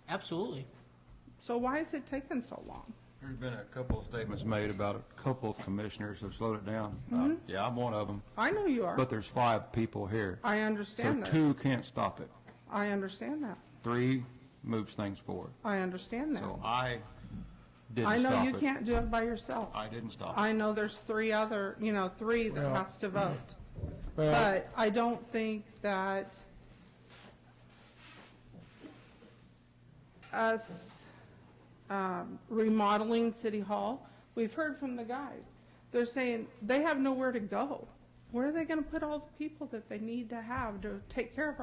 Absolutely. So why is it taking so long? There's been a couple of statements made about a couple of commissioners have slowed it down. Yeah, I'm one of them, I know you are. but there's 5 people here. I So understand that. 2 can't stop it. I understand that. 3 moves things forward. I understand So that. I didn't I know stop you it. can't do it by yourself. I didn't stop I it. know there's 3 that Well, has to vote. Well, But I don't think that us remodeling City Hall, we've heard from the guys. They're saying they have nowhere to go. Where are they going to put all the people that they need to have to take care of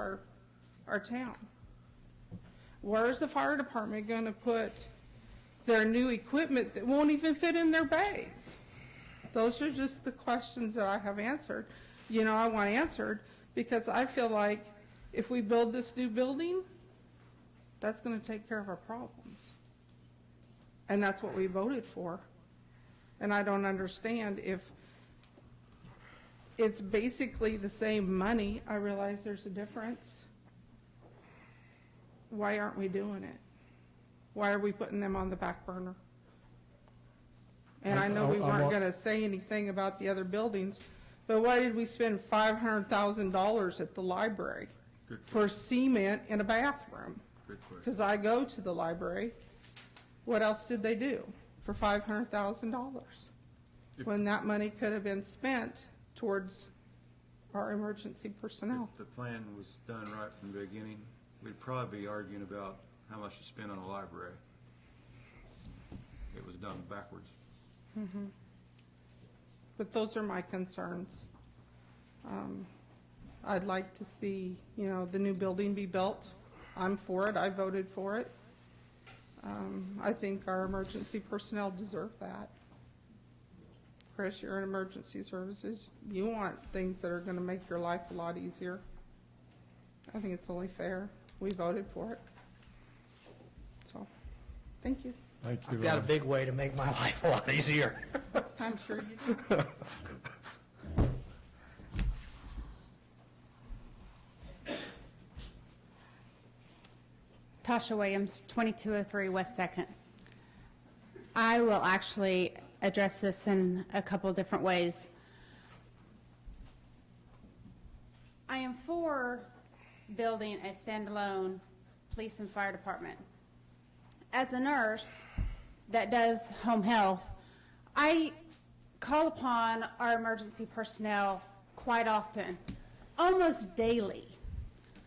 our town? Where's the fire department going to put their new equipment that won't even fit in their bays? Those are just the questions that I have answered. I want answered because I feel like if we build this new building, that's going to take care of our problems. And that's what we voted for. And I don't understand if it's basically the same money. I realize there's a difference. Why aren't we doing it? Why are we putting them on the back burner? And I know we weren't going to say anything about the other buildings, but why did we spend $500,000 at the library Good for cement in a bathroom? Good question. Because I go to the library. What else did they do for $500,000? If- When that money could have been spent towards our emergency personnel. If the plan was done right from the beginning, we'd probably be arguing about how much to spend on a library. It was done backwards. But those are my concerns. I'd like to see, the new building be built. I'm for it. I voted for it. I think our emergency personnel deserve that. Chris, you're in emergency services. You want things that are going to make your life a lot easier. I think it's only fair. We voted for it. So, thank you. thank you. I've got a big way to make my life a lot easier. I'm sure you do. Tasha Williams, 2203 West 2nd. I will actually address this in a couple of different ways. I am for building a standalone police and fire department. As a nurse that does home health, I call upon our emergency personnel quite often, almost daily.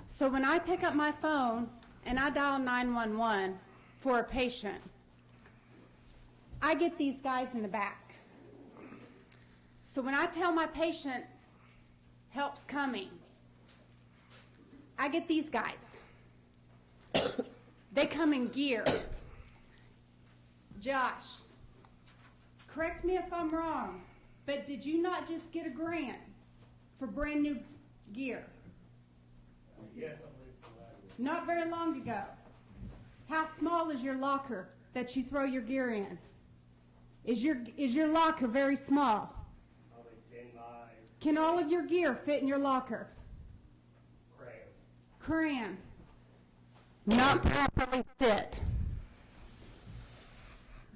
So when I pick up my phone and I dial 911 for a patient, I get these guys in the back. So when I tell my patient, help's coming, I get these guys. They come in gear. Josh, correct me if I'm wrong, but did you not just get a grant for brand new gear? Yes, I believe so. Not very long ago. How small is your locker that you throw your gear in? Is your locker very small? Probably 10 by Can all of your gear fit in your locker? crayon. Cram. Not properly fit.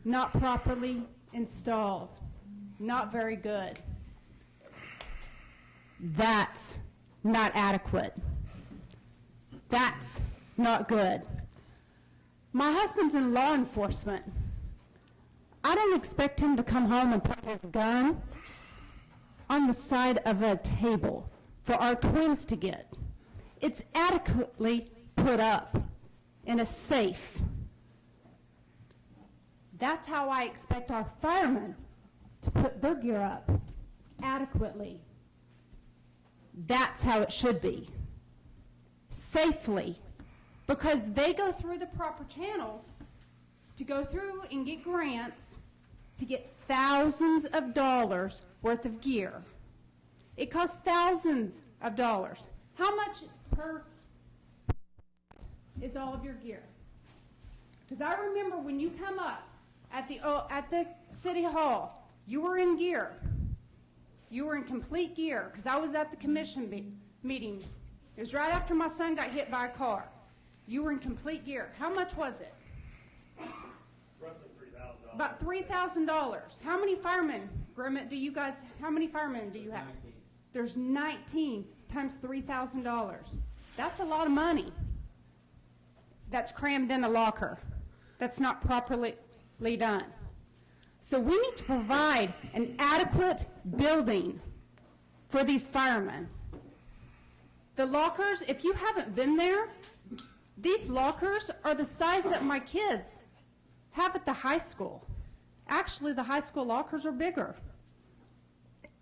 Not properly installed. Not very good. That's not adequate. That's not good. My husband's in law enforcement. I don't expect him to come home and put his gun on the side of a table for our twins to get. It's adequately put up in a safe. That's how I expect our firemen to put their gear up adequately. That's how it should be. Safely. Because they go through the proper channels to go through and get grants to get thousands of dollars worth of gear. It costs thousands of dollars. How much per is all of your gear? Because I remember when you come up at the City Hall, you were in gear. You were in complete gear because I was at the commission meeting. It was right after my son got hit by a car. You were in complete gear. How much was it? Roughly $3,000. About $3,000. How many firemen, Grimmett, how many firemen do you have? 19. There's 19 times $3,000. That's a lot of money. That's crammed in a locker. That's not properly done. So we need to provide an adequate building for these firemen. The lockers, if you haven't been there, these lockers are the size that my kids have at the high school. Actually, the high school lockers are bigger.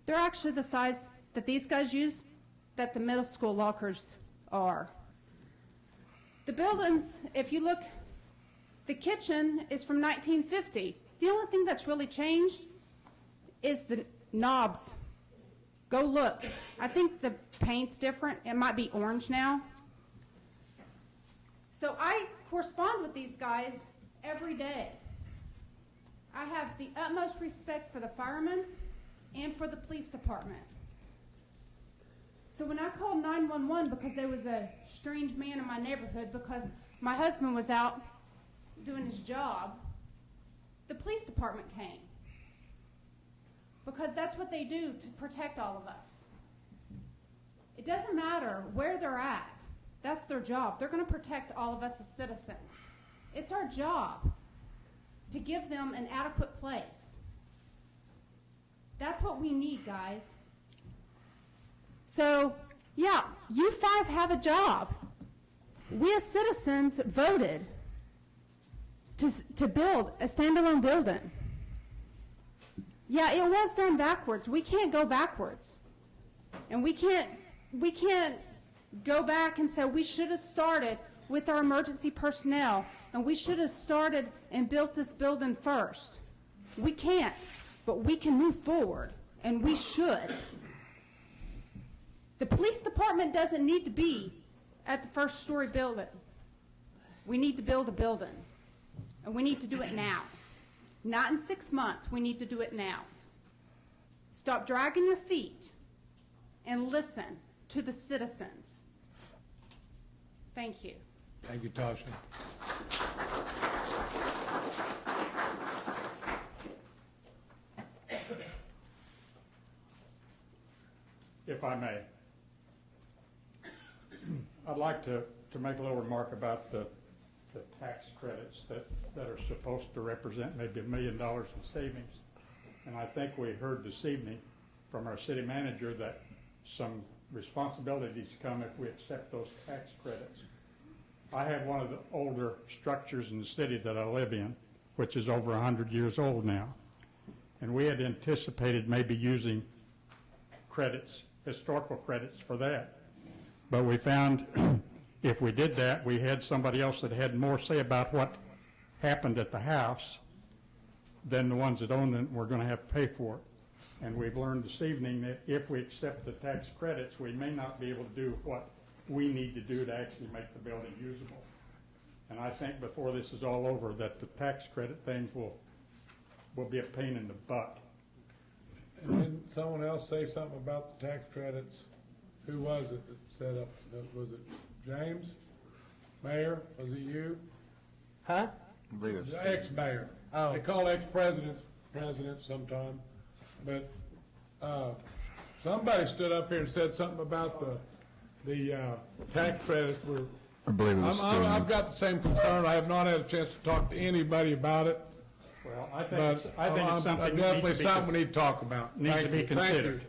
They're actually the size that these guys use, that the middle school lockers are. The buildings, if you look, the kitchen is from 1950. The only thing that's really changed is the knobs. Go look. I think the paint's different. It might be orange now. So I correspond with these guys every day. I have the utmost respect for the firemen and for the police department. So when I called 911 because there was a strange man in my neighborhood because my husband was out doing his job, the police department came. Because that's what they do to protect all of us. It doesn't matter where they're at. That's their job. They're going to protect all of us as citizens. It's our job to give them an adequate place. That's what we need, guys. So, yeah, you five have a job. We as citizens voted to build a standalone building. Yeah, it was done backwards. We can't go backwards. And we can't go back and say we should have started with our emergency personnel and we should have started and built this building first. We can't, but we can move forward, and we should. The police department doesn't need to be at the first-story building. We need to build a building, and we need to do it now. Not in 6 months. We need to do it now. Stop dragging your feet and listen to the citizens. Thank you. Thank you, Tasha. If I may, I'd like to make a little remark about the tax credits that are supposed to represent maybe $1 million in savings. And I think we heard this evening from our city manager that some responsibilities come if we accept those tax credits. I have one of the older structures in the city that I live in, which is over 100 years old now. And we had anticipated maybe using credits, historical credits for that. But we found if we did that, we had somebody else that had more say about what happened at the house than the ones that owned it were going to have to pay for it. And we've learned this evening that if we accept the tax credits, we may not be able to do what we need to do to actually make the building usable. And I think before this is all over that the tax credit things will be a pain in the butt. And then someone else say something about the tax credits. Who was it that set up, was it James? Mayor, was it you? Huh? I believe it's The ex-mayor. Oh. They call ex-presidents presidents sometime. But somebody stood up here and said something about the tax credits were. I believe it was I've got the same concern. I have not had a chance to talk to anybody about it. Well, I think But it's something definitely something we need to talk about. needs to Thank be you. Thank you.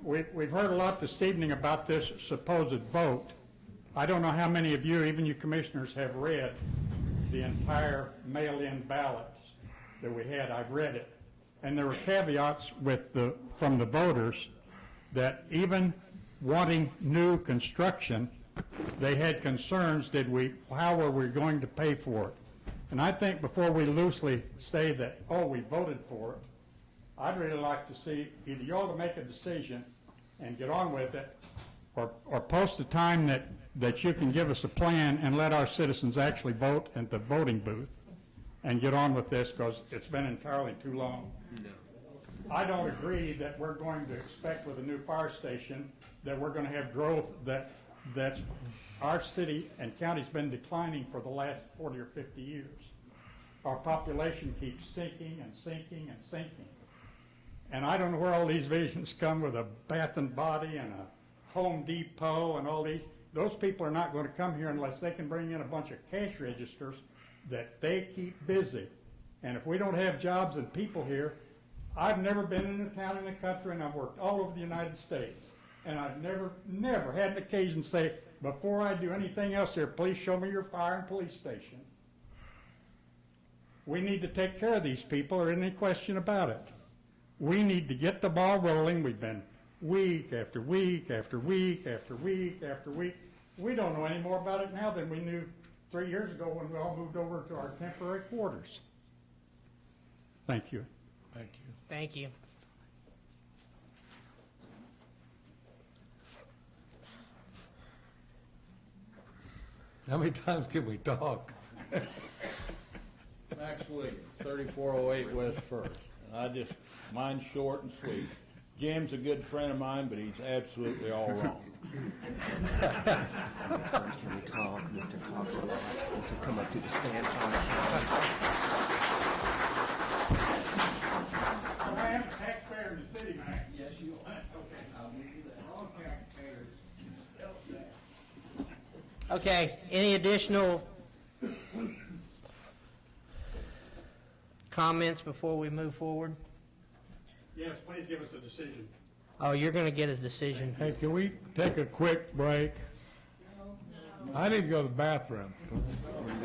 considered. We've heard a lot this evening about this supposed vote. I don't know how many of you, even you commissioners, have read the entire mail-in ballots that we had. I've read it. And there were caveats from the voters that even wanting new construction, they had concerns, how were we going to pay for it? And I think before we loosely say that, oh, we voted for it, I'd really like to see either you all to make a decision and get on with it, or post a time that you can give us a plan and let our citizens actually vote at the voting booth and get on with this, because it's been entirely too long. I don't agree that we're going to expect with a new fire station that we're going to have growth that's our city and county's been declining for the last 40 or 50 years. Our population keeps sinking and sinking and sinking. And I don't know where all these visions come with a Bath and Body and a Home Depot and all these. Those people are not going to come here unless they can bring in a bunch of cash registers that they keep busy. And if we don't have jobs and people here, I've never been in a town in the country, and I've worked all over the United States. And I've never had an occasion to say, before I do anything else here, please show me your fire and police station. We need to take care of these people, or any question about it. We need to get the ball rolling. We've been week after week after week after week after week. We don't know any more about it now than we knew 3 years ago when we all moved over to our temporary quarters. Thank you. Thank you. Thank you. How many times can we talk? Max Williams, 3408 West First. And mine's short and sweet. Jim's a good friend of mine, but he's absolutely all wrong. Can we talk? Mr. Talks a lot. Mr. Come up to the stand. I am a taxpayer in the city, Max. Yes, you are. Okay. I'll give you that. All taxpayers. Okay, any additional comments before we move forward? Yes, please give us a decision. Oh, you're going to get a decision. Hey, can we take a quick break? I need to go to the bathroom.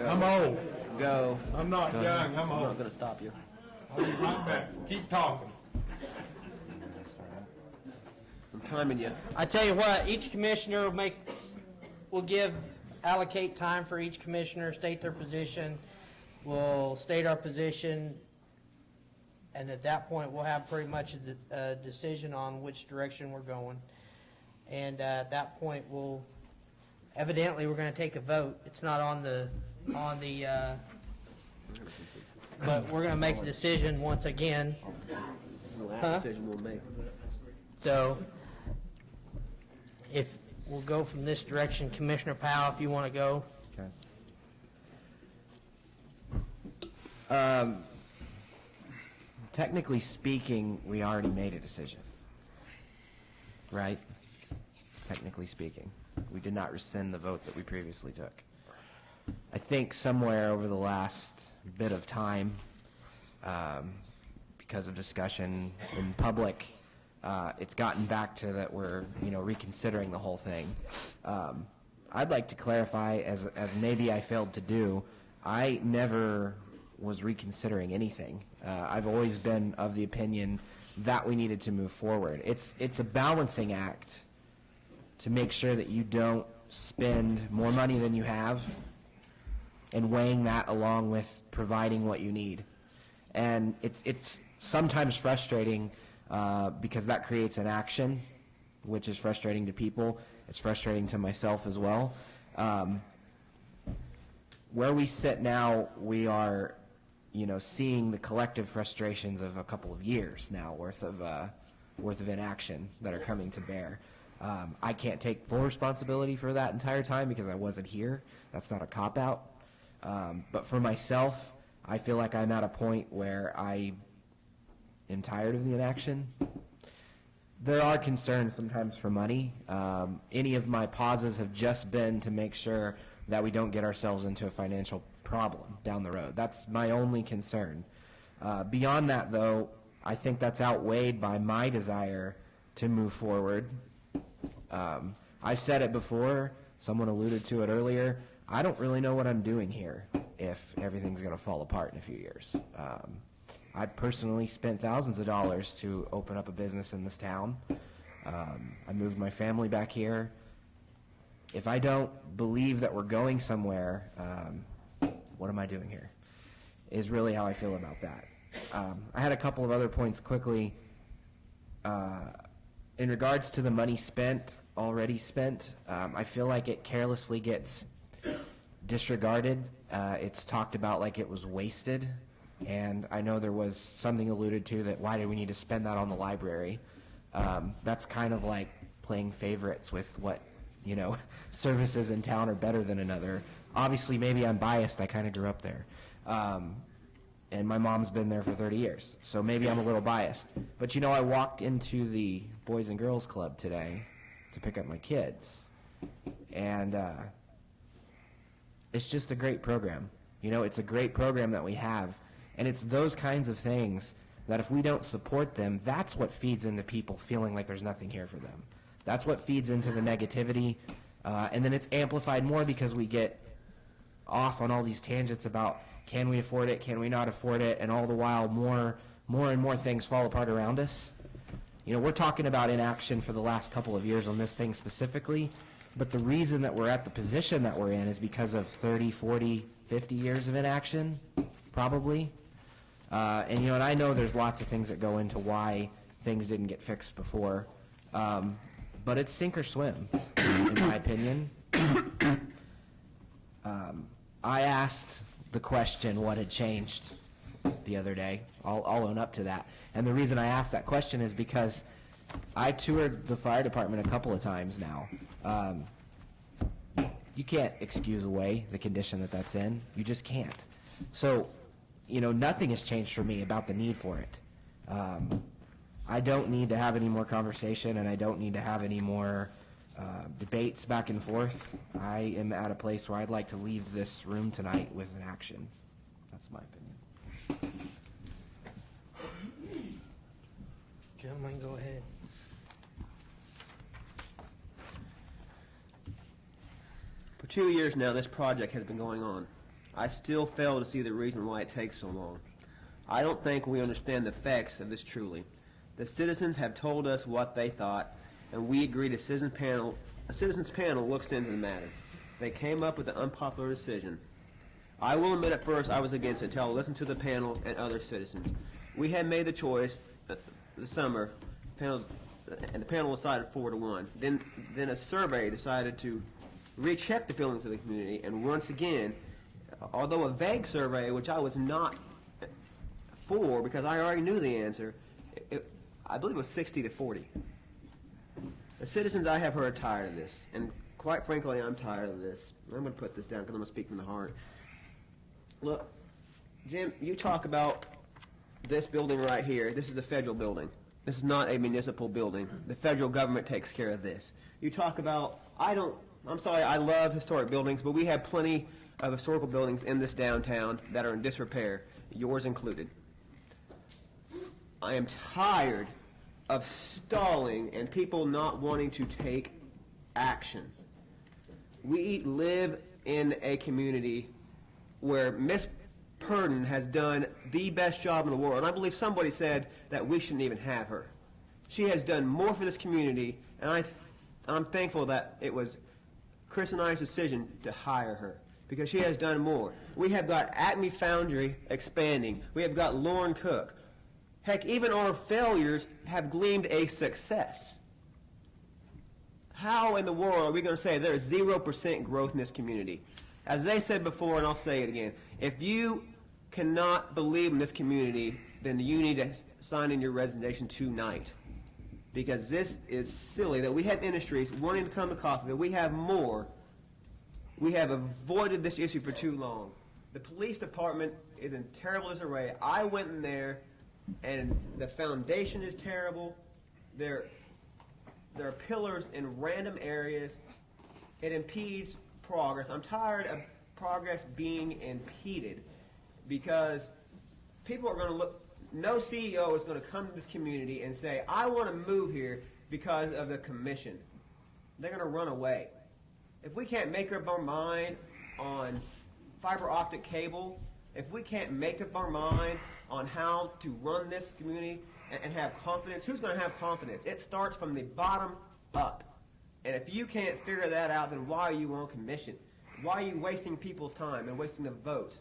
I'm old. Go. I'm not Go young, ahead. I'm I'm not old. going to stop you. I'll be right back. Keep talking. I'm timing you. I tell you what, each commissioner will allocate time for each commissioner, state their position. We'll state our position, and at that point, we'll have pretty much a decision on which direction we're going. And at that point, evidently, we're going to take a vote. It's not on the, but we're going to make a decision once again. The last Huh? decision we'll make. So, if we'll go from this direction, Commissioner Powell, if you want to go. Technically speaking, we already made a decision, right? Technically speaking, we did not rescind the vote that we previously took. I think somewhere over the last bit of time, because of discussion in public, it's gotten back to that we're, reconsidering the whole thing. I'd like to clarify, as maybe I failed to do, I never was reconsidering anything. I've always been of the opinion that we needed to move forward. It's a balancing act to make sure that you don't spend more money than you have, and weighing that along with providing what you need. And it's sometimes frustrating because that creates an action, which is frustrating to people. It's frustrating to myself as well. Where we sit now, we are, seeing the collective frustrations of a couple of years now worth of inaction that are coming to bear. I can't take full responsibility for that entire time because I wasn't here. That's not a cop-out. But for myself, I feel like I'm at a point where I am tired of the inaction. There are concerns sometimes for money. Any of my pauses have just been to make sure that we don't get ourselves into a financial problem down the road. That's my only concern. Beyond that, though, I think that's outweighed by my desire to move forward. I've said it before. Someone alluded to it earlier. I don't really know what I'm doing here if everything's going to fall apart in a few years. I've personally spent thousands of dollars to open up a business in this town. I moved my family back here. If I don't believe that we're going somewhere, what am I doing here? Is really how I feel about that. I had a couple of other points quickly. In regards to the money already spent, I feel like it carelessly gets disregarded. It's talked about like it was wasted. And I know there was something alluded to that why do we need to spend that on the library? That's kind of like playing favorites with what services in town are better than another. Obviously, maybe I'm biased. I kind of grew up there. And my mom's been there for 30 years. So maybe I'm a little biased. But I walked into the Boys and Girls Club today to pick up my kids. And it's just a great program. It's a great program that we have. And it's those kinds of things that if we don't support them, that's what feeds into people feeling like there's nothing here for them. That's what feeds into the negativity. And then it's amplified more because we get off on all these tangents about can we afford it, can we not afford it, and all the while more and more things fall apart around us. We're talking about inaction for the last couple of years on this thing specifically, but the reason that we're at the position that we're in is because of 30, 40, 50 years of inaction, probably. And I know there's lots of things that go into why things didn't get fixed before, but it's sink or swim, in my opinion. I asked the question what had changed the other day. I'll own up to that. And the reason I asked that question is because I toured the fire department a couple of times now. You can't excuse away the condition that that's in. You just can't. So, nothing has changed for me about the need for it. I don't need to have any more conversation, and I don't need to have any more debates back and forth. I am at a place where I'd like to leave this room tonight with an action. That's my opinion. Gentlemen, go ahead. For 2 years now, this project has been going on. I still fail to see the reason why it takes so long. I don't think we understand the facts of this truly. The citizens have told us what they thought, and we agreed a citizens panel looks into the matter. They came up with an unpopular decision. I will admit at first I was against it until I listened to the panel and other citizens. We had made the choice this summer, and the panel decided 4-1. Then a survey decided to recheck the feelings of the community, and once again, although a vague survey, which I was not for because I already knew the answer, I believe it was 60-40. The citizens I have heard are tired of this, and quite frankly, I'm tired of this. I'm going to put this down because I'm going to speak from the heart. Look, Jim, you talk about this building right here. This is a federal building. This is not a municipal building. The federal government takes care of this. You talk about, I'm sorry, I love historic buildings, but we have plenty of historical buildings in this downtown that are in disrepair, yours included. I am tired of stalling and people not wanting to take action. We live in a community where Miss Purdon has done the best job in the world. And I believe somebody said that we shouldn't even have her. She has done more for this community, and I'm thankful that it was Chris and I's decision to hire her, because she has done more. We have got Acme Foundry expanding. We have got Lauren Cook. Heck, even our failures have gleamed a success. How in the world are we going to say there's 0% growth in this community? As they said before, and I'll say it again, if you cannot believe in this community, then you need to sign in your resignation tonight. Because this is silly that we have industries wanting to come to Coffeyville. We have more. We have avoided this issue for too long. The police department is in terrible disarray. I went in there, and the foundation is terrible. There are pillars in random areas. It impedes progress. I'm tired of progress being impeded because people are going to look. No CEO is going to come to this community and say, I want to move here because of the commission. They're going to run away. If we can't make up our mind on fiber optic cable, if we can't make up our mind on how to run this community and have confidence, who's going to have confidence? It starts from the bottom up. And if you can't figure that out, then why are you on commission? Why are you wasting people's time and wasting the votes?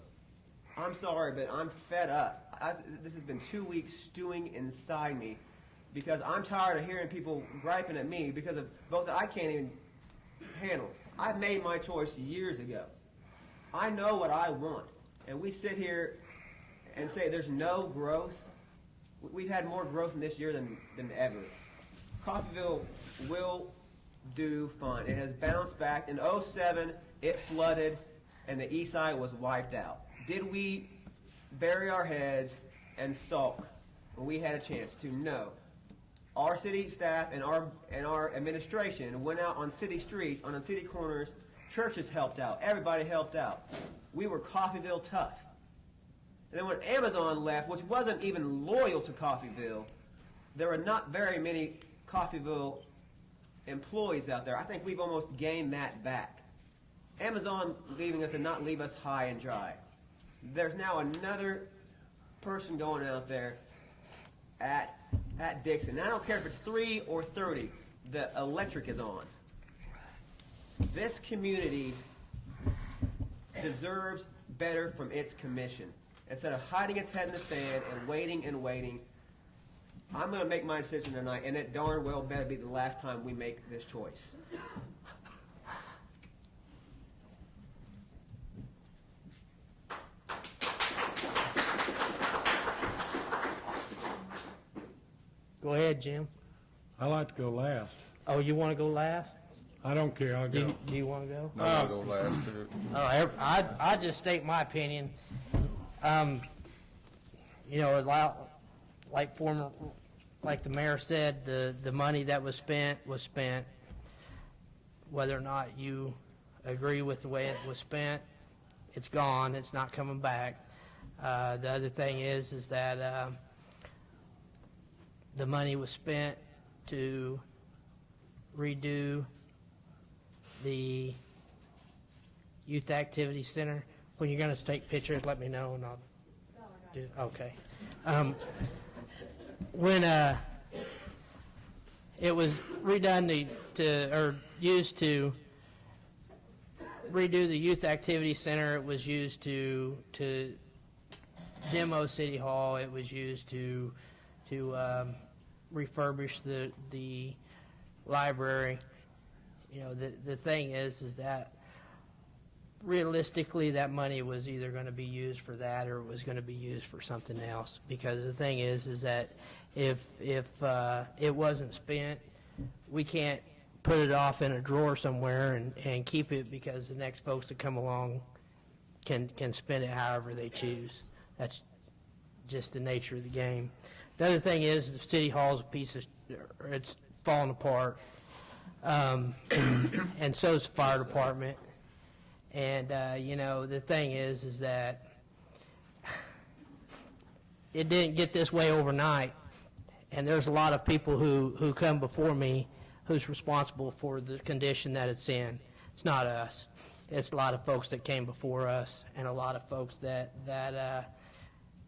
I'm sorry, but I'm fed up. This has been 2 weeks stewing inside me because I'm tired of hearing people griping at me because of votes that I can't even handle. I made my choice years ago. I know what I want. And we sit here and say there's no growth. We've had more growth in this year than ever. Coffeyville will do fine. It has bounced back. In '07, it flooded, and the east side was wiped out. Did we bury our heads and sulk when we had a chance to? No. Our city staff and our administration went out on city streets, on city corners. Churches helped out. Everybody helped out. We were Coffeyville tough. And then when Amazon left, which wasn't even loyal to Coffeyville, there were not very many Coffeyville employees out there. I think we've almost gained that back. Amazon leaving us did not leave us high and dry. There's now another person going out there at Dixon. I don't care if it's 3 or 30, the electric is on. This community deserves better from its commission. Instead of hiding its head in the sand and waiting, I'm going to make my decision tonight, and it darn well better be the last time we make this choice. Go ahead, Jim. I like to go last. Oh, you want to go last? I don't care, I'll go. Do you want to go? No, I'll go last too. Oh, I just state my opinion. You know, like the mayor said, the money that was spent was spent. Whether or not you agree with the way it was spent, it's gone. It's not coming back. The other thing is that the money was spent to redo the youth activity center. When you're going to take pictures, let me know and I'll do it. Okay. When it was redone used to redo the youth activity center, it was used to demo City Hall. It was used to refurbish the library. You know, the thing is that realistically that money was either going to be used for that or it was going to be used for something else. Because the thing is that if it wasn't spent, we can't put it off in a drawer somewhere and keep it because the next folks that come along can spend it however they choose. That's just the nature of the game. The other thing is the City Hall's a piece of, it's falling apart. And so is the fire department. And, you know, the thing is that it didn't get this way overnight. And there's a lot of people who come before me who's responsible for the condition that it's in. It's not us. It's a lot of folks that came before us and a lot of folks that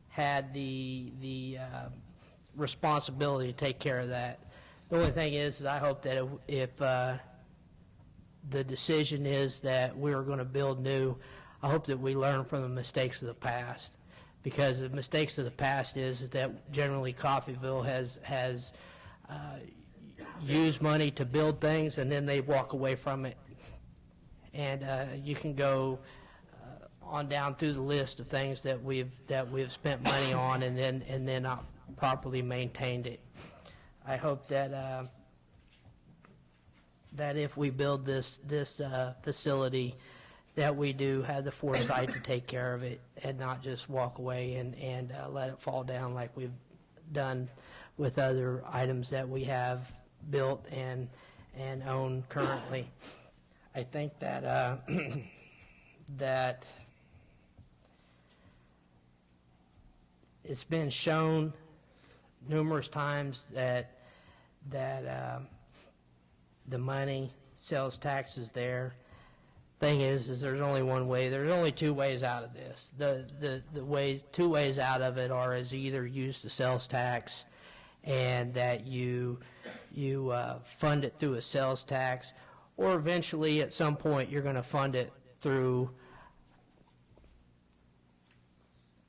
had the responsibility to take care of that. The only thing is I hope that if the decision is that we're going to build new, I hope that we learn from the mistakes of the past. Because the mistakes of the past is that generally Coffeyville has used money to build things and then they walk away from it. And you can go on down through the list of things that we've spent money on and then not properly maintained it. I hope that that if we build this facility, that we do have the foresight to take care of it and not just walk away and let it fall down like we've done with other items that we have built and own currently. I think that that it's been shown numerous times that the money, sales tax is there. Thing is there's only one way. There's only two ways out of this. Two ways out of it are is either use the sales tax and that you fund it through a sales tax, or eventually at some point you're going to fund it through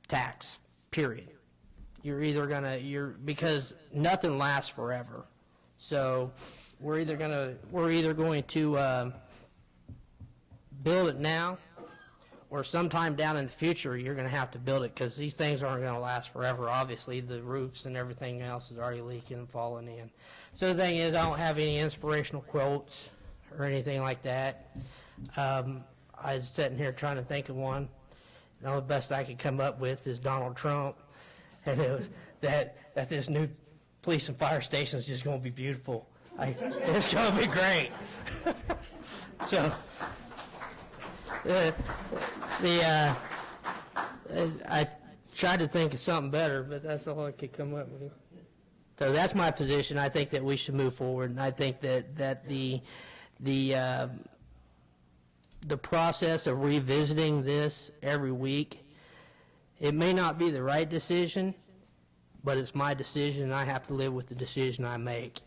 tax, period. You're either going to, because nothing lasts forever. So we're either going to build it now, or sometime down in the future you're going to have to build it because these things aren't going to last forever. Obviously, the roofs and everything else is already leaking and falling in. So the thing is, I don't have any inspirational quotes or anything like that. I was sitting here trying to think of one. And the best I could come up with is Donald Trump. And it was that this new police and fire station is just going to be beautiful. It's going to be great. So, I tried to think of something better, but that's all I could come up with. So that's my position. I think that we should move forward, and I think that the process of revisiting this every week, it may not be the right decision, but it's my decision, and I have to live with the decision I make.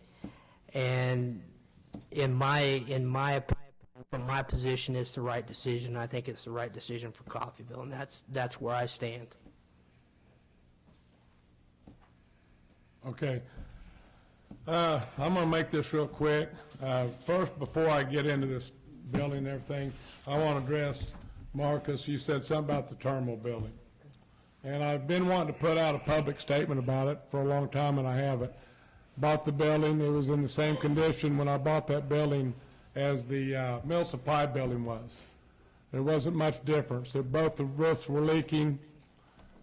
And in my opinion, from my position, it's the right decision. I think it's the right decision for Coffeyville, and that's where I stand. Okay. I'm going to make this real quick. First, before I get into this building and everything, I want to address Marcus. You said something about the terminal building. And I've been wanting to put out a public statement about it for a long time, and I haven't. Bought the building. It was in the same condition when I bought that building as the mill supply building was. There wasn't much difference. Both the roofs were leaking.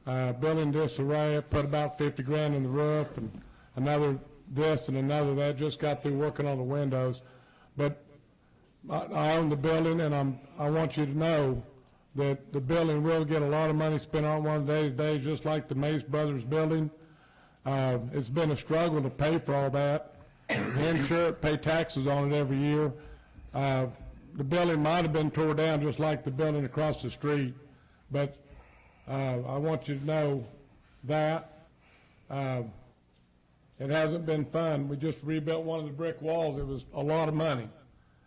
Building disarray. I put about 50 grand in the roof, and another this and another that. Just got through working on the windows. But I own the building, and I want you to know that the building will get a lot of money spent on one of these days, just like the Mays Brothers building. It's been a struggle to pay for all that. Insure it, pay taxes on it every year. The building might have been tore down just like the building across the street, but I want you to know that it hasn't been fun. We just rebuilt one of the brick walls. It was a lot of money.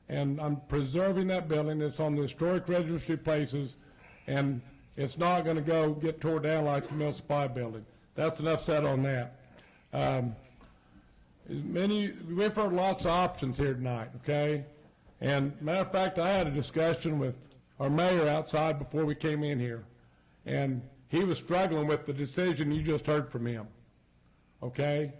And I'm preserving that building. It's on the historic registry places, and it's not going to get tore down like the mill supply building. That's enough said on that. We've heard lots of options here tonight, okay? And matter of fact, I had a discussion with our mayor outside before we came in here, and he was struggling with the decision you just heard from him, okay?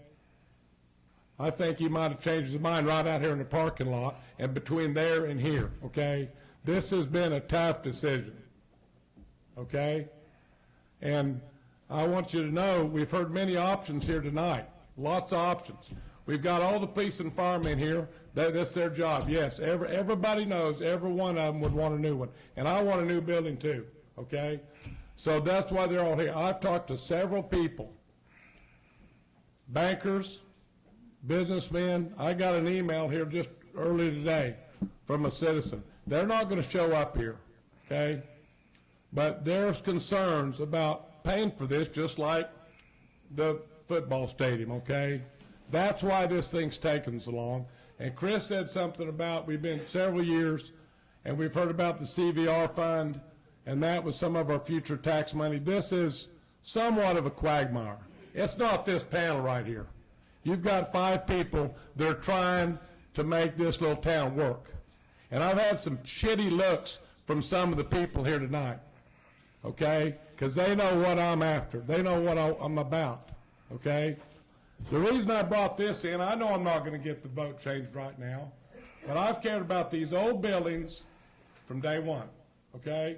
I think he might have changed his mind right out here in the parking lot and between there and here, okay? This has been a tough decision, okay? And I want you to know we've heard many options here tonight, lots of options. We've got all the police and firemen here. That's their job. Yes, everybody knows every one of them would want a new one. And I want a new building too, okay? So that's why they're all here. I've talked to several people, bankers, businessmen. I got an email here just early today from a citizen. They're not going to show up here, okay? But there's concerns about paying for this just like the football stadium, okay? That's why this thing's taken so long. And Chris said something about we've been several years, and we've heard about the CVR fund, and that was some of our future tax money. This is somewhat of a quagmire. It's not this panel right here. You've got 5 people that are trying to make this little town work. And I've had some shitty looks from some of the people here tonight, okay? Because they know what I'm after. They know what I'm about, okay? The reason I brought this in, I know I'm not going to get the vote changed right now, but I've cared about these old buildings from day one, okay?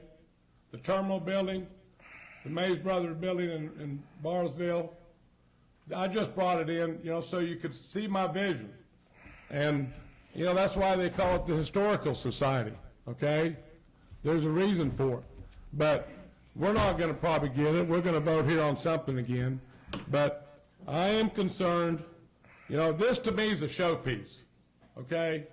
The terminal building, the Mays Brothers building in Bartlesville. I just brought it in, so you could see my vision. And, that's why they call it the Historical Society, okay? There's a reason for it. But we're not going to probably get it. We're going to vote here on something again. But I am concerned, this to me is a showpiece, okay?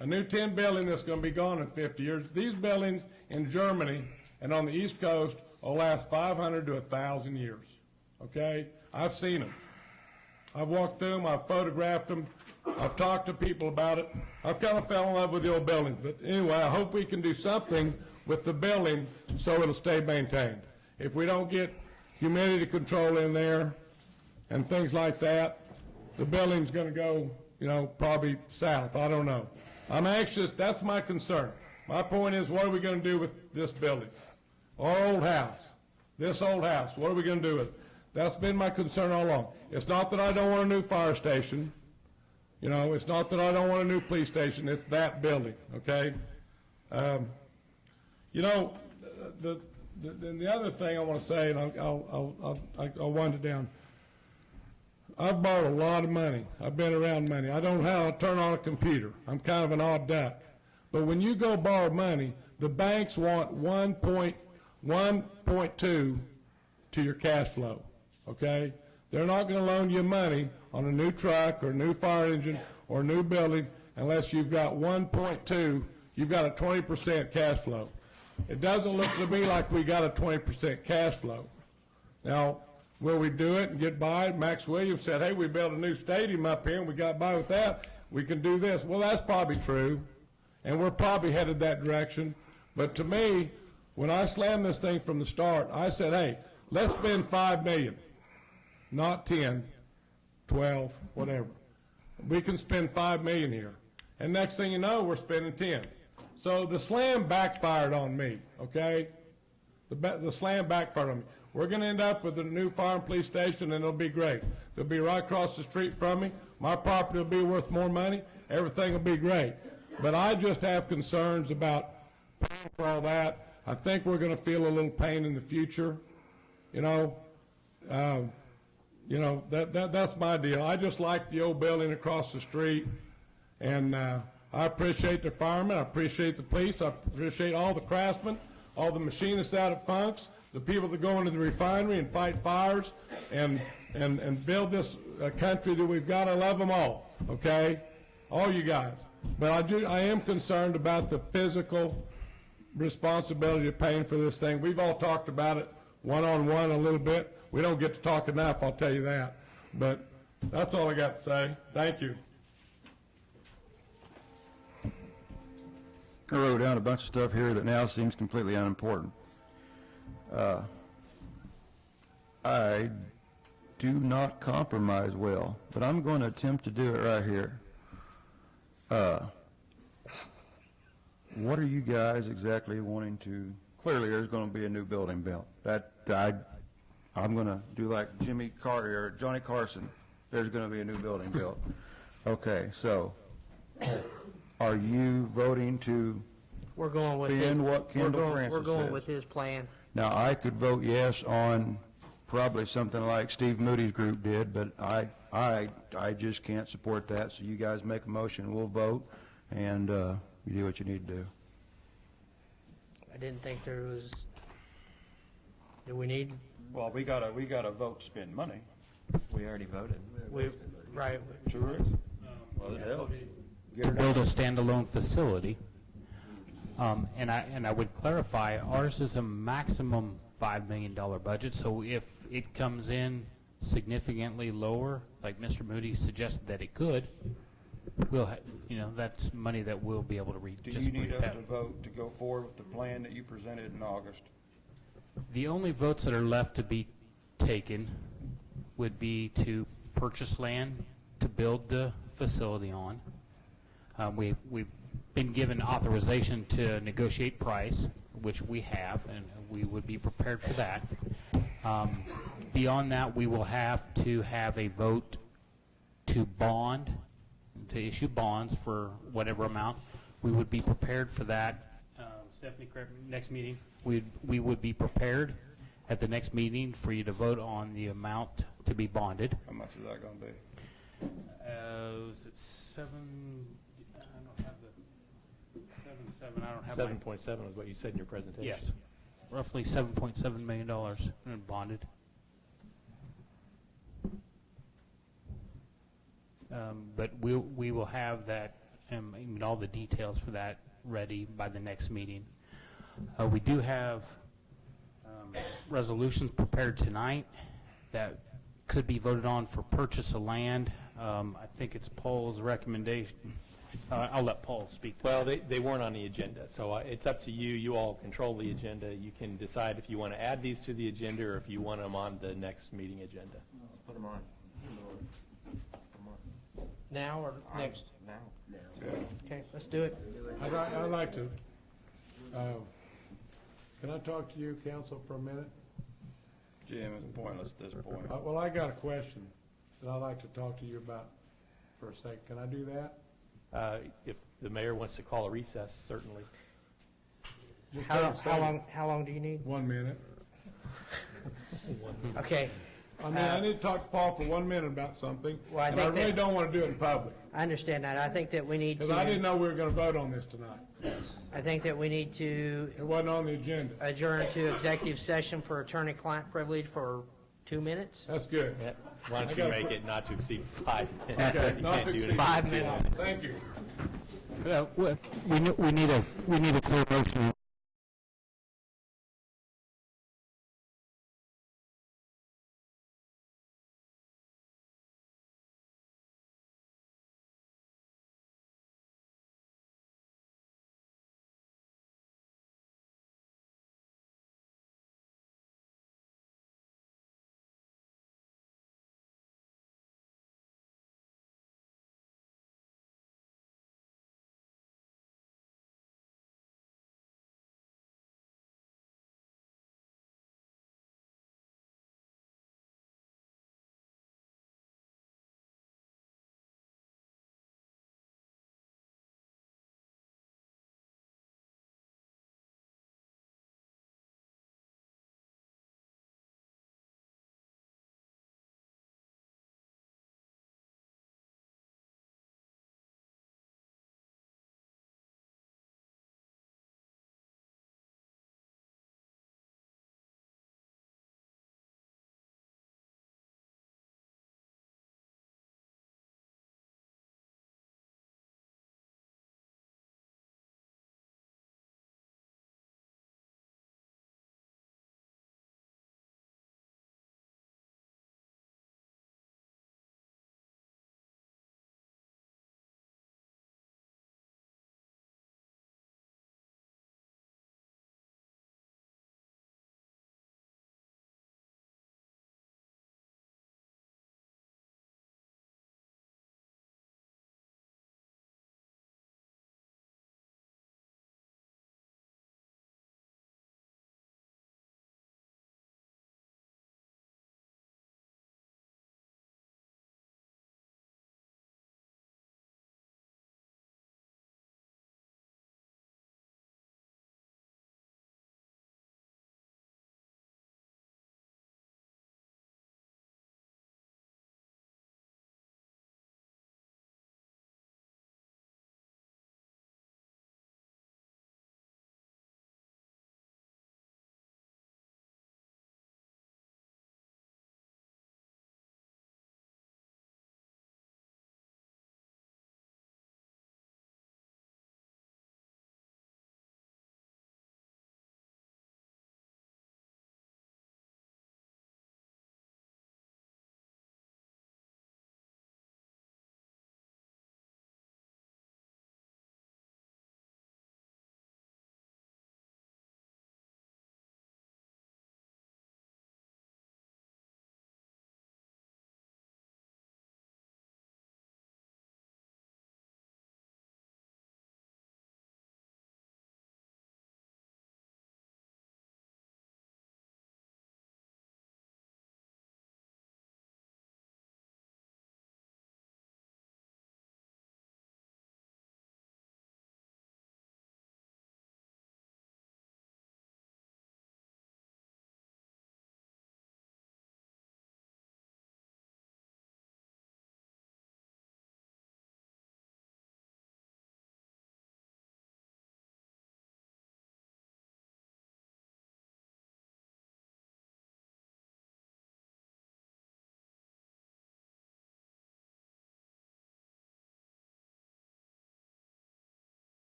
A new tin building that's going to be gone in 50 years. These buildings in Germany and on the East Coast will last 500 to 1,000 years, okay? I've seen them. I've walked through them. I've photographed them. I've talked to people about it. I've kind of fell in love with the old buildings. But anyway, I hope we can do something with the building so it'll stay maintained. If we don't get humidity control in there and things like that, the building's going to go, probably south. I don't know. I'm anxious. That's my concern. My point is, what are we going to do with this building? Our old house. This old house. What are we going to do with it? That's been my concern all along. It's not that I don't want a new fire station. You know, it's not that I don't want a new police station, it's that building, okay? You know, the other thing I want to say, and I'll wind it down. I've borrowed a lot of money. I've been around money. I don't know how to turn on a computer. I'm kind of an odd duck. But when you go borrow money, the banks want 1.2 to your cash flow, okay? They're not going to loan you money on a new truck or a new fire engine or a new building unless you've got 1.2, you've got a 20% cash flow. It doesn't look to me like we got a 20% cash flow. Now, will we do it and get by? Max Williams said, hey, we built a new stadium up here and we got by with that. We can do this. Well, that's probably true, and we're probably headed that direction. But to me, when I slammed this thing from the start, I said, hey, let's spend $5 million, not 10, 12, whatever. We can spend $5 million here. And next thing you know, we're spending 10. So the slam backfired on me, okay? The slam backfired on me. We're going to end up with a new fire and police station, and it'll be great. They'll be right across the street from me. My property will be worth more money. Everything will be great. But I just have concerns about paying for all that. I think we're going to feel a little pain in the future. You know, that's my deal. I just like the old building across the street, and I appreciate the firemen. I appreciate the police. I appreciate all the craftsmen, all the machinists out at Funk's, the people that go into the refinery and fight fires and build this country that we've got. I love them all, okay? All you guys. But I am concerned about the physical responsibility of paying for this thing. We've all talked about it one-on-one a little bit. We don't get to talk enough, I'll tell you that. But that's all I got to say. Thank you. I wrote down a bunch of stuff here that now seems completely unimportant. I do not compromise well, but I'm going to attempt to do it right here. What are you guys exactly wanting to? Clearly, there's going to be a new building built. I'm going to do like Johnny Carson. There's going to be a new building built. Okay, so are you voting to We're going with his, spend what Kendall Francis we're going says? with his plan. Now, I could vote yes on probably something like Steve Moody's group did, but I just can't support that. So you guys make a motion, we'll vote, and you do what you need to do. I didn't think there was, do we need, Well, we gotta vote to spend money. We already voted. right, Sure is. Well, hell, get her Build a done. standalone facility. And I would clarify, ours is a maximum $5 million budget, so if it comes in significantly lower, like Mr. Moody suggested that it could, we'll, that's money that we'll be able to Do you need us have. to vote to go forward with the plan that you presented in August? The only votes that are left to be taken would be to purchase land to build the facility on. We've been given authorization to negotiate price, which we have, and we would be prepared for that. Beyond that, we will have to have a vote to issue bonds for whatever amount. We would be prepared for that. Stephanie, correct me, next meeting, we would be prepared at the next meeting for you to vote on the amount to be bonded. How much is that gonna be? Was it 7? I don't have the 7. I don't have my 7.7 was what you said in your presentation. Yes, roughly $7.7 million bonded. But we will have that, all the details for that ready by the next meeting. We do have resolutions prepared tonight that could be voted on for purchase of land. I think it's Paul's recommendation. I'll let Paul speak to Well, that. they weren't on the agenda, so it's up to you. You all control the agenda. You can decide if you want to add these to the agenda or if you want them on the next meeting agenda. Let's put them on. now or next? Now. Okay, let's do it. I'd like to, can I talk to you, counsel, for a minute? Jim, it's pointless at this point. Well, I got a question that I'd like to talk to you about for a second. Can I do that? If the mayor wants to call a recess, certainly. Just take a second. How long do you need? 1 minute. Okay, I mean, I need to talk to Paul for 1 minute about something, Well, I and I think really that- don't want to do it in public, I understand that. I think that we need because I didn't to, know we were going to vote on this tonight. I think that we need to It wasn't on the agenda. adjourn to executive session for attorney-client privilege for 2 minutes. That's good. Yeah. Why don't I you gotta make put- it not to exceed 5 minutes? Okay, You not can't to do exceed anything 5 too long. minutes. Thank you. We need a clear motion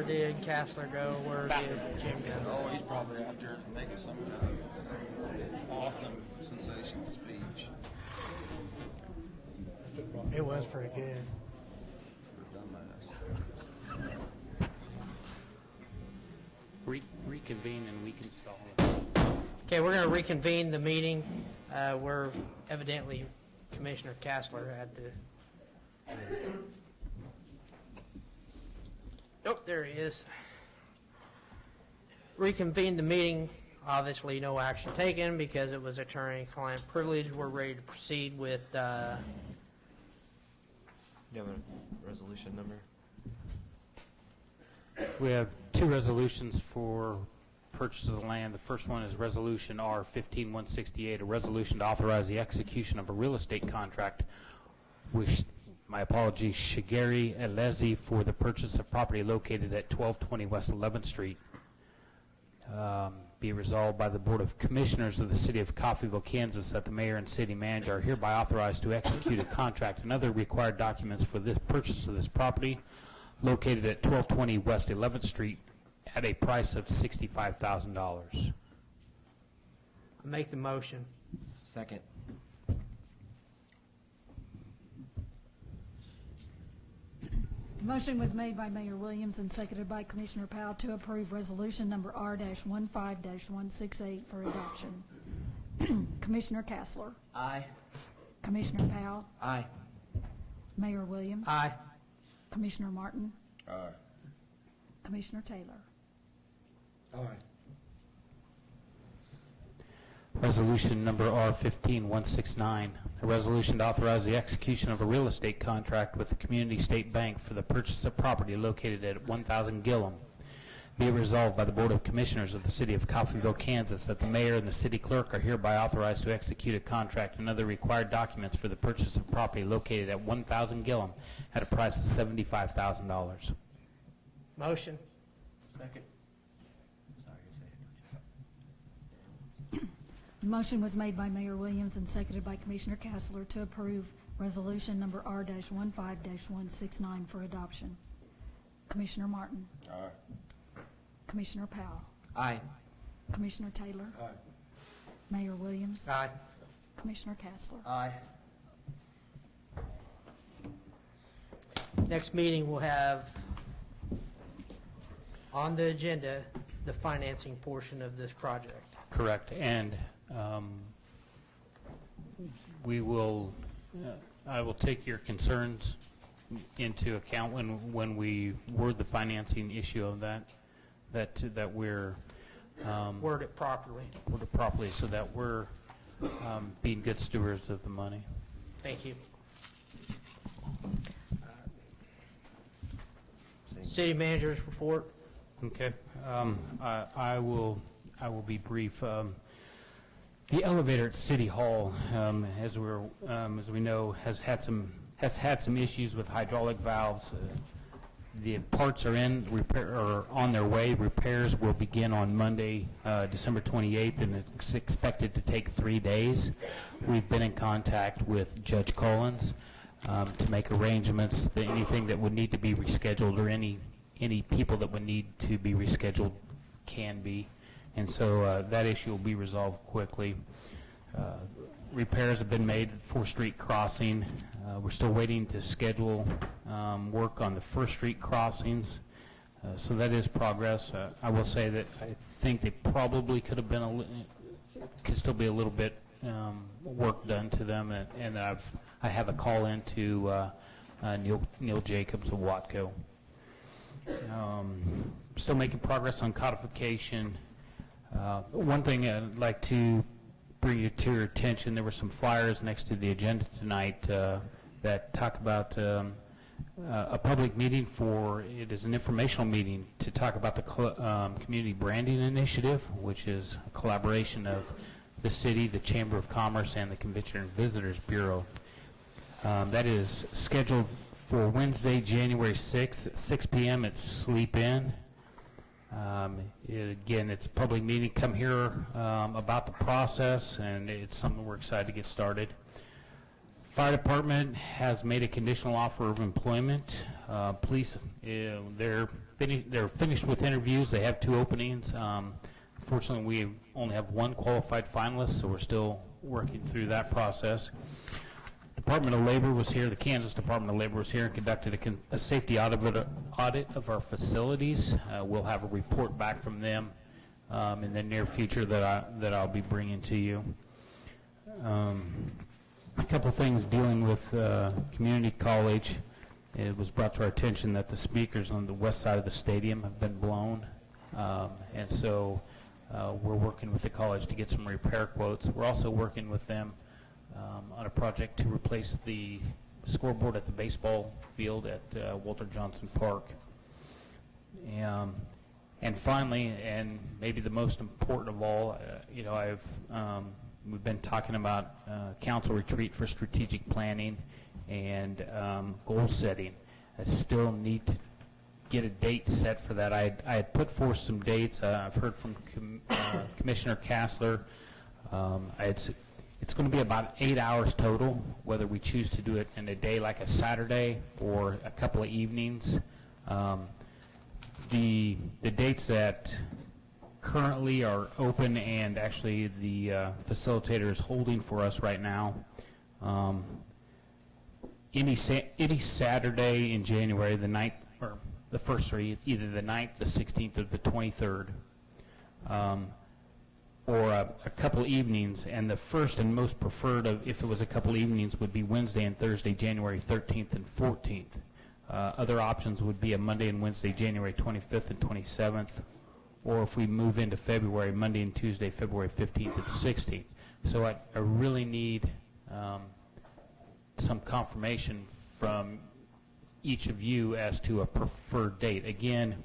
did Castler go? Where did Jim go? Oh, he's probably out there making some kind of awesome, sensational speech. It was pretty good. Reconvene and we can stall. Okay, we're going to reconvene the meeting. Where evidently Commissioner Castler had to. Oh, there he is. Reconvene the meeting. Obviously, no action taken because it was attorney-client privilege. We're ready to proceed with. Do you have a resolution number? We have two resolutions for purchase of the land. The first one is Resolution R-15-168, a resolution to authorize the execution of a real estate contract with, my apologies, Shigeri Elezi for the purchase of property located at 1220 West 11th Street. Be resolved by the Board of Commissioners of the City of Coffeyville, Kansas, that the mayor and city manager are hereby authorized to execute a contract and other required documents for this purchase of this property located at 1220 West 11th Street at a price of $65,000. Make the motion. Second. Motion was made by Mayor Williams and seconded by Commissioner Powell to approve resolution number R-15-168 for adoption. Commissioner Castler. Aye. Commissioner Powell. Aye. Mayor Williams. Aye. Commissioner Martin. Aye. Commissioner Taylor. Resolution number R-15-169, a resolution to authorize the execution of a real estate contract with the Community State Bank for the purchase of property located at 1000 Gillum. Be it resolved by the Board of Commissioners of the City of Coffeyville, Kansas, that the mayor and the city clerk are hereby authorized to execute a contract and other required documents for the purchase of property located at 1000 Gillum at a price of $75,000. Motion. Second. Motion was made by Mayor Williams and seconded by Commissioner Castler to approve resolution number R-15-169 for adoption. Commissioner Martin. Aye. Commissioner Powell. Aye. Commissioner Taylor. Aye. Mayor Williams. Aye. Commissioner Castler. Aye. Next meeting we'll have on the agenda the financing portion of this project. Correct, and we will, I will take your concerns into account when we word the financing issue of that we're Word it properly. word it properly so that we're being good stewards of the money. Thank you. City manager's report. Okay, I will be brief. The elevator at City Hall, as we know, has had some issues with hydraulic valves. The parts are on their way. Repairs will begin on Monday, December 28th, and it's expected to take 3 days. We've been in contact with Judge Collins to make arrangements that anything that would need to be rescheduled or any people that would need to be rescheduled can be. And so that issue will be resolved quickly. Repairs have been made at 4th Street crossing. We're still waiting to schedule work on the 1st Street crossings. So that is progress. I will say that I think they probably could have been could still be a little bit work done to them, and I have a call in to Neil Jacobs of Watco. Still making progress on codification. One thing I'd like to bring to your attention, there were some flyers next to the agenda tonight that talk about a public meeting it is an informational meeting to talk about the community branding initiative, which is a collaboration of the city, the Chamber of Commerce, and the Convention and Visitors Bureau. That is scheduled for Wednesday, January 6th at 6 p.m. at Sleep Inn. Again, it's a public meeting. Come hear about the process, and it's something we're excited to get started. Fire department has made a conditional offer of employment. Police, they're they're finished with interviews. They have 2 openings. Unfortunately, we only have 1 qualified finalist, so we're still working through that process. Department of Labor was here, the Kansas Department of Labor was here and conducted a safety audit of our facilities. We'll have a report back from them in the near future that I'll be bringing to you. A couple things dealing with community college. It was brought to our attention that the speakers on the west side of the stadium have been blown, and so we're working with the college to get some repair quotes. We're also working with them on a project to replace the scoreboard at the baseball field at Walter Johnson Park. And finally, and maybe the most important of all, we've been talking about council retreat for strategic planning and goal setting. I still need to get a date set for that. I had put forth some dates. I've heard from Commissioner Kassler. It's going to be about 8 hours total, whether we choose to do it in a day like a Saturday or a couple of evenings. The dates that currently are open and actually the facilitator is holding for us right now, any Saturday in January, the 9th, or the first 3, either the 9th, the 16th, or the 23rd, or a couple evenings, and the first and most preferred of, if it was a couple evenings, would be Wednesday and Thursday, January 13th and 14th. Other options would be a Monday and Wednesday, January 25th and 27th, or if we move into February, Monday and Tuesday, February 15th and 16th. So I really need some confirmation from each of you as to a preferred date. Again,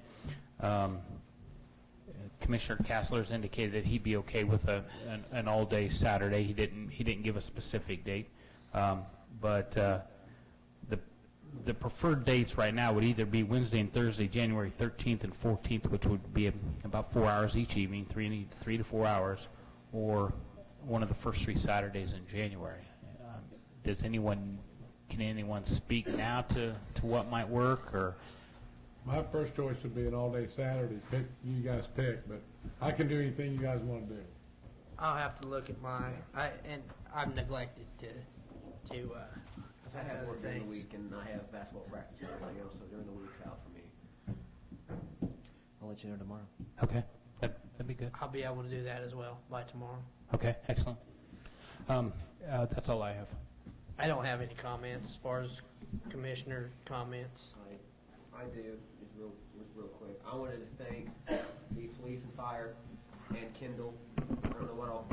Commissioner Kassler's indicated that he'd be okay with an all-day Saturday. He didn't give a specific date, but the preferred dates right now would either be Wednesday and Thursday, January 13th and 14th, which would be about 4 hours each evening, 3 to 4 hours, or one of the first 3 Saturdays in January. Can anyone speak now to what might work, or? My first choice would be an all-day Saturday. You guys pick, but I can do anything you guys want to do. I'll have to look at I've neglected to I have work during the week, and I have basketball practice and everything else, so during the week's out for me. I'll let you know tomorrow. Okay, that'd be good. I'll be able to do that as well by tomorrow. Okay, excellent. That's all I have. I don't have any comments as far as commissioner comments. I do, just real quick. I wanted to thank the police and fire and Kendall. I don't know what all,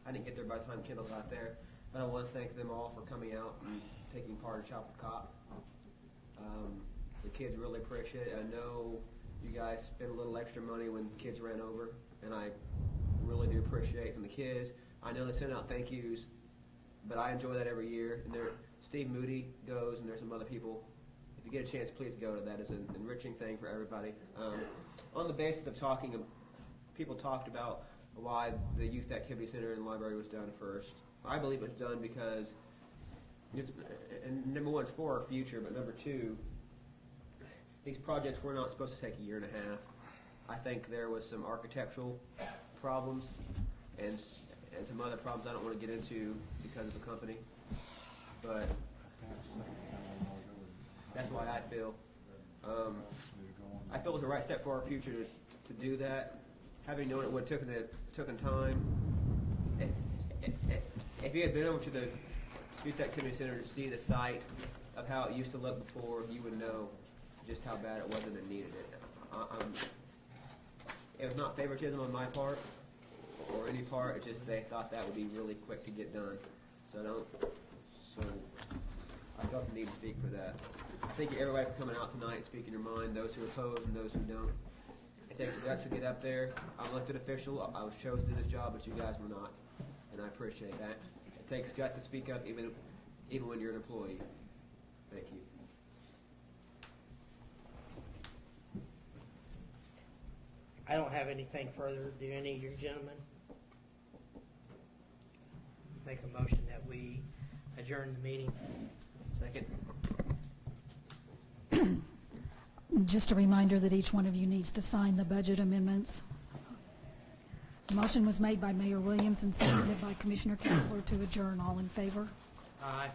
I didn't get there by the time Kendall got there, but I want to thank them all for coming out and taking part in Shop the Cop. The kids really appreciate it. I know you guys spent a little extra money when kids ran over, and I really do appreciate it from the kids. I know they send out thank yous, but I enjoy that every year. And Steve Moody goes, and there's some other people. If you get a chance, please go to that. It's an enriching thing for everybody. On the basis of people talked about why the Youth Activity Center in the library was done first. I believe it was done because, and number one, it's for our future, but number two, these projects were not supposed to take a year and a half. I think there was some architectural problems and some other problems I don't want to get into because of the company, but that's why I feel. I feel it was the right step for our future to do that. Having known it would have taken time. If you had been over to the Youth Activity Center to see the site of how it used to look before, you would know just how bad it was and it needed it. It was not favoritism on my part or any part. It's just they thought that would be really quick to get done. So I felt the need to speak for that. Thank you everybody for coming out tonight and speaking your mind, those who oppose and those who don't. It takes guts to get up there. I'm an elected official. I was chosen to do this job, but you guys were not, and I appreciate that. It takes guts to speak up even when you're an employee. Thank you. I don't have anything further. Do any of your gentlemen? Make a motion that we adjourn the meeting. Second. Just a reminder that each one of you needs to sign the budget amendments. The motion was made by Mayor Williams and seconded by Commissioner Kessler to adjourn. All in favor? Aye.